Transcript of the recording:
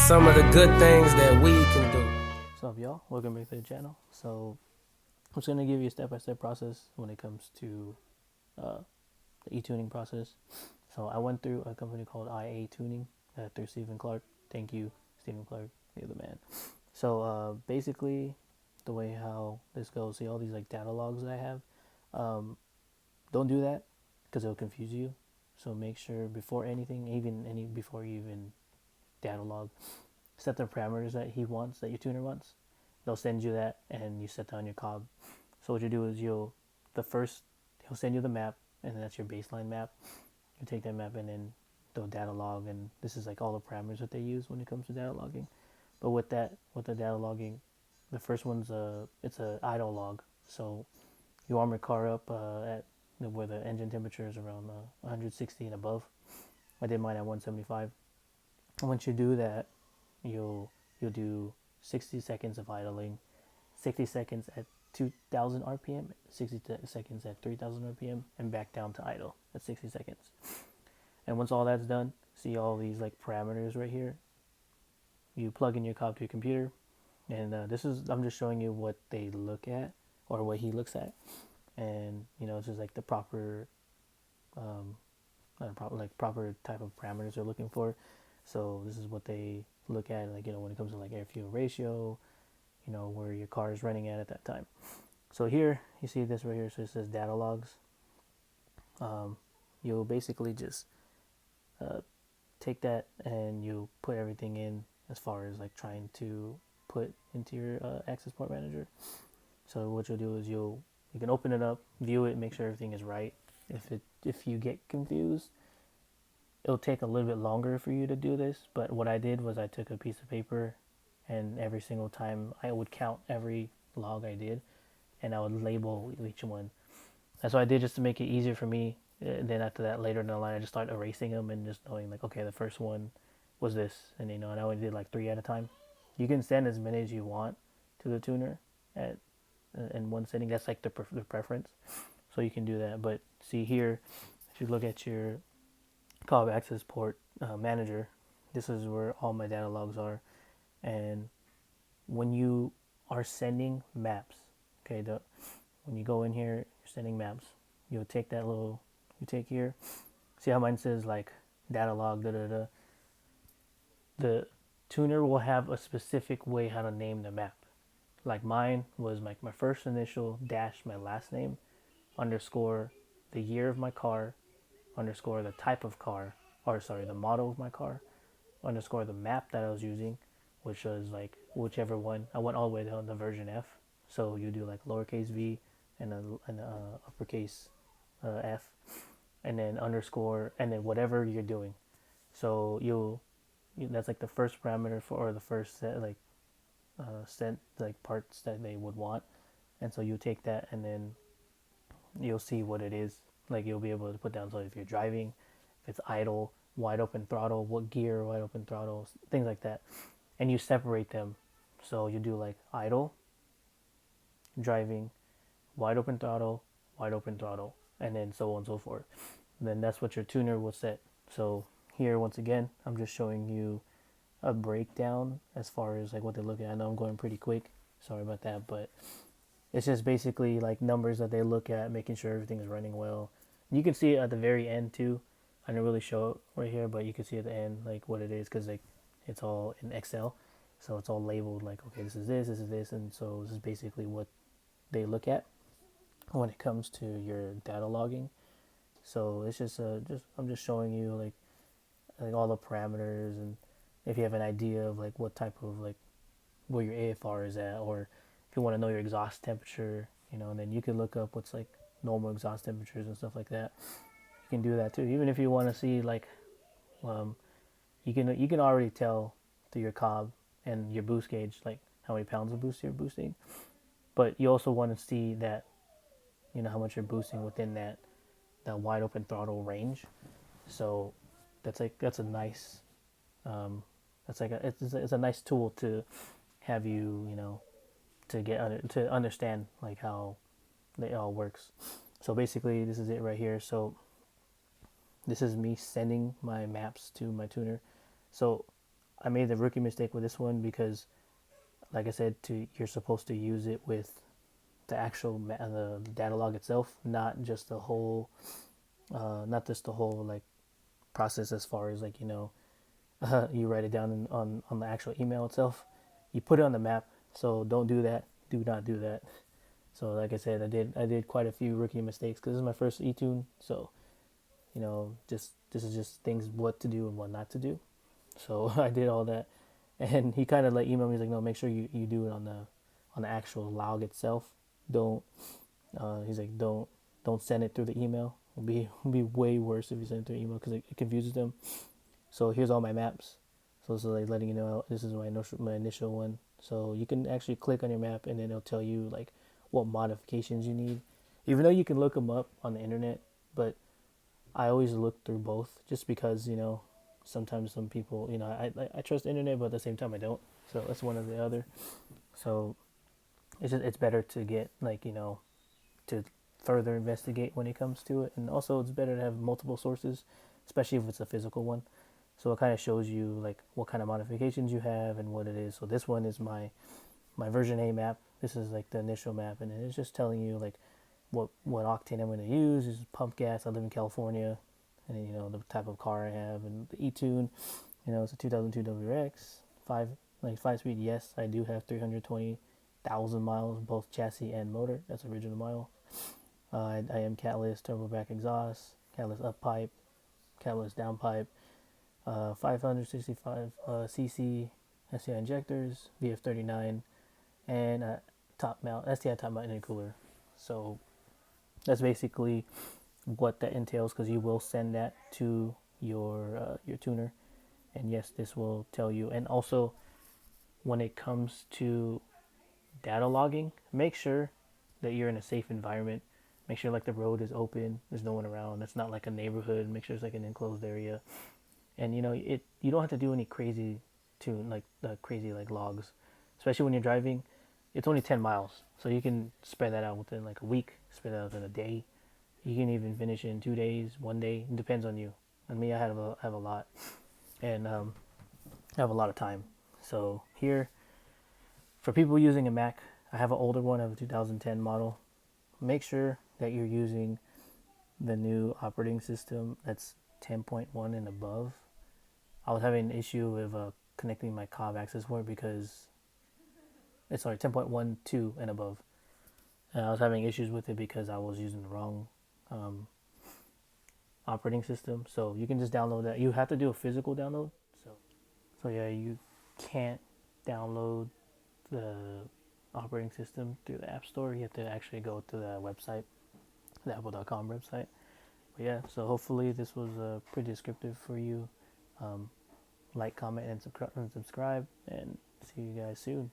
some of the good things that we can do. What's up, y'all? Welcome back to the channel. So I'm just gonna give you a step-by-step process when it comes to uh, the e-tuning process. So I went through a company called IA Tuning through Stephen Clark. Thank you, Stephen Clark. You're the man. So basically, the way how this goes, see all these like data logs that I have. Don't do that because it'll confuse you. So make sure before anything, before you even data log, set the parameters that he wants, that your tuner wants. They'll send you that, and you set down your cob. So what you do is he'll send you the map, and that's your baseline map. You take that map, and then they'll data log, and this is like all the parameters that they use when it comes to data logging. But with the data logging, the first one's it's a idle log. So you warm your car up at where the engine temperature is around 160 and above. I did mine at 175. And once you do that, you'll do 60 seconds of idling, 60 seconds at 2000 RPM, 60 seconds at 3000 RPM, and back down to idle at 60 seconds. And once all that's done, see all these like parameters right here. You plug in your cob to your computer, and I'm just showing you what they look at or what he looks at, and it's just like the proper proper type of parameters they're looking for. So this is what they look at, like when it comes to like air fuel ratio, where your car is running at that time. So here you see this right here. So it says data logs. You'll basically just take that and you put everything in as far as like trying to put into your access port manager. So what you'll do is you can open it up, view it, make sure everything is right. If you get confused, it'll take a little bit longer for you to do this. But what I did was I took a piece of paper, and every single time I would count every log I did, and I would label each one. That's what I did just to make it easier for me. And then after that, later in the line, I just started erasing them and just knowing like, okay, the first one was this, and and I only did like 3 at a time. You can send as many as you want to the tuner at in one setting. That's like the preference, so you can do that. But see here, if you look at your cob access port manager, this is where all my data logs are. And when you are sending maps, okay, when you go in here, you're sending maps. You'll take you take here. See how mine says like data log, da da da. The tuner will have a specific way how to name the map. Like mine was like my first initial dash my last name underscore the year of my car underscore the type of car, or sorry, the model of my car underscore the map that I was using, which was like whichever one. I went all the way down to version F. So you do like lowercase v and a uppercase F, and then underscore, and then whatever you're doing. So that's like the first parameter for, or the first set set like parts that they would want. And so you take that, and then you'll see what it is. Like you'll be able to put down, so if you're driving, if it's idle, wide open throttle, what gear, wide open throttle, things like that. And you separate them. So you do like idle, driving, wide open throttle, and then so on and so forth. And then that's what your tuner will set. So here, once again, I'm just showing you a breakdown as far as like what they look at. I know I'm going pretty quick. Sorry about that, but it's just basically like numbers that they look at, making sure everything is running well. You can see it at the very end too. I didn't really show it right here, but you can see at the end like what it is, because like it's all in Excel, so it's all labeled like, okay, this is this, and so this is basically what they look at when it comes to your data logging. So it's just I'm just showing you like all the parameters, and if you have an idea of like what type of like where your AFR is at, or if you want to know your exhaust temperature, and then you can look up what's like normal exhaust temperatures and stuff like that. You can do that too. Even if you want to see like, um, you can already tell through your cob and your boost gauge like how many pounds of boost you're boosting. But you also want to see that how much you're boosting within that wide open throttle range. So that's a nice that's like it's a nice tool to have to understand like how it all works. So basically, this is it right here. So this is me sending my maps to my tuner. So I made the rookie mistake with this one because, like I said, you're supposed to use it with the actual the data log itself, not just the whole, like process as far as like you write it down on the actual email itself. You put it on the map, so don't do that. Do not do that. So like I said, I did quite a few rookie mistakes because this is my first eTune. So just this is just things what to do and what not to do. So I did all that, and he kind of like emailed me. He's like, no, make sure you do it on the actual log itself. Don't he's like don't send it through the email. It'll be way worse if you send it through email because it confuses them. So here's all my maps. So this is like letting you know this is my initial one. So you can actually click on your map and then it'll tell you like what modifications you need. Even though you can look them up on the internet, but I always look through both just because sometimes some people I trust the internet, but at the same time I don't. So that's one or the other. So it's better to get like to further investigate when it comes to it, and also it's better to have multiple sources, especially if it's a physical one. So it kind of shows you like what kind of modifications you have and what it is. So this one is my version A map. This is like the initial map, and it's just telling you like what octane I'm going to use. This is pump gas. I live in California, and then, the type of car I have and the eTune. It's a 2002 WRX, 5 speed. Yes, I do have 320,000 miles, both chassis and motor. That's original mile. I am catless, turbo back exhaust, catless up pipe, catless down pipe, 565 cc STI injectors, VF39, and STI top mount intercooler. So that's basically what that entails, because you will send that to your tuner, and yes, this will tell you. And also, when it comes to data logging, make sure that you're in a safe environment. Make sure like the road is open, there's no one around. It's not like a neighborhood. Make sure it's like an enclosed area, and you don't have to do any crazy like logs, especially when you're driving. It's only 10 miles, so you can spread that out within like a week, spread that out within a day. You can even finish it in 2 days, one day. It depends on you. And me, I have a lot, and I have a lot of time. So here, for people using a Mac, I have an older one. I have a 2010 model. Make sure that you're using the new operating system that's 10.1 and above. I was having an issue with connecting my cob access port because it's 10.12 and above. And I was having issues with it because I was using the wrong um, operating system. So you can just download that. You have to do a physical download. So yeah, you can't download the operating system through the App Store. You have to actually go to the website, the Apple.com website. But yeah, so hopefully this was pretty descriptive for you. Like, comment, and subscribe, and see you guys soon.